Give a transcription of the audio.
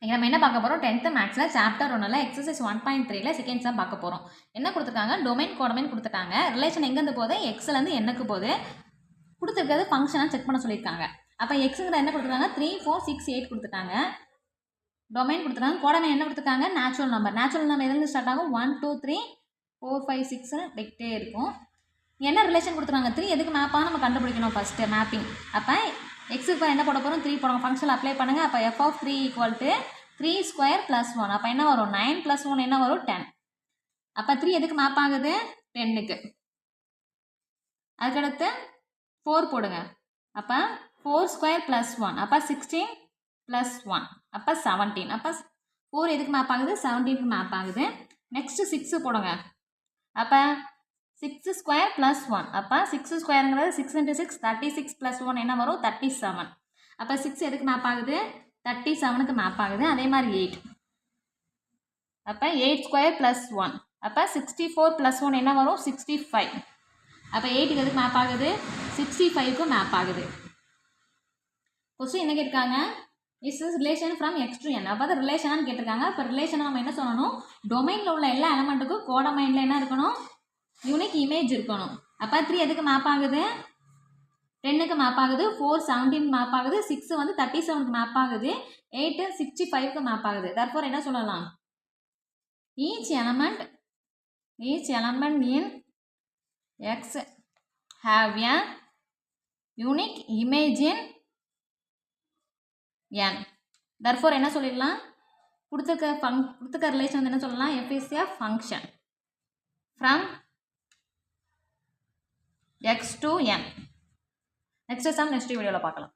இங்கே நம்ம என்ன பார்க்க போகிறோம் 10th மேக்ஸில் சாப்டர் 1ல் எக்ஸசைஸ் 1.3ல் செகண்ட் சம் பார்க்க போகிறோம். என்ன கொடுத்துருக்காங்க, டொமைன் கோடமைன் கொடுத்துட்டாங்க. ரிலேஷன் எங்கேருந்து போகுது, எக்ஸ்லேருந்து என்னக்கு போகுது, கொடுத்துருக்கிறது ஃபங்க்ஷனாக செக் பண்ண சொல்லியிருக்காங்க. அப்போ எக்ஸுங்கிற என்ன கொடுத்துருக்காங்க, 3, 4, 6, 8 கொடுத்துட்டாங்க. டொமைன் கொடுத்துருக்காங்க. கோடமைன் என்ன கொடுத்துருக்காங்க, நேச்சுரல் நம்பர். நேச்சுரல் நம்பர் எதுலேருந்து ஸ்டார்ட் ஆகும், 1, 2, 3, 4, 5, 6 வெக்கிட்டே இருக்கும். என்ன ரிலேஷன் கொடுத்துருக்காங்க, 3 எதுக்கு மேப்பாக நம்ம கண்டுபிடிக்கணும் ஃபஸ்ட்டு மேப்பிங். அப்போ எக்ஸுக்கு என்ன போட போகிறோம், 3 போடுறோம். ஃபங்க்ஷன் அப்ளை பண்ணுங்கள். அப்போ f of 3 = 3 ஸ்கொயர் + 1. அப்போ என்ன வரும், 9 + 1 என்ன வரும், 10. அப்போ 3 எதுக்கு மேப் ஆகுது, 10க்கு. அதுக்கடுத்து 4 போடுங்க. அப்போ 4 ஸ்கொயர் + 1. அப்போ 16 + 1. அப்போ 17. அப்போ 4 எதுக்கு மேப் ஆகுது, 17க்கு மேப் ஆகுது. நெக்ஸ்ட்டு 6 போடுங்க. அப்போ 6 ஸ்கொயர் + 1. அப்போ 6 ஸ்கொயருங்கிறது 6 × 6 36 + 1 என்ன வரும், 37. அப்போ 6 எதுக்கு மேப் ஆகுது, 37க்கு மேப் ஆகுது. அதே மாதிரி 8. அப்போ 8 ஸ்கொயர் + 1. அப்போ 64 + 1 என்ன வரும், 65. அப்போ 8க்கு எதுக்கு மேப் ஆகுது, 65க்கு மேப் ஆகுது. கொஸ்டின் என்ன கேட்டிருக்காங்க, is is relation from X to N. அப்போ அது ரிலேஷனான்னு கேட்டிருக்காங்க. இப்போ ரிலேஷனை நம்ம என்ன சொல்லணும், டொமைனில் உள்ள எல்லா எலமெண்ட்டுக்கும் கோடமைனில் என்ன இருக்கணும், யூனிக் இமேஜ் இருக்கணும். அப்போ 3 எதுக்கு மேப் ஆகுது, 10க்கு மேப் ஆகுது. 4 17க்கு மேப் ஆகுது. 6 வந்து 37க்கு மேப் ஆகுது. 8 65க்கு மேப் ஆகுது. தர்ஃபோர் என்ன சொல்லலாம், each element in X have a unique image in n. Therefore என்ன சொல்லிடலாம், கொடுத்துருக்க ரிலேஷன் வந்து என்ன சொல்லலாம், f is a function from x to n. Next sum next வீடியோவில் பார்க்கலாம்.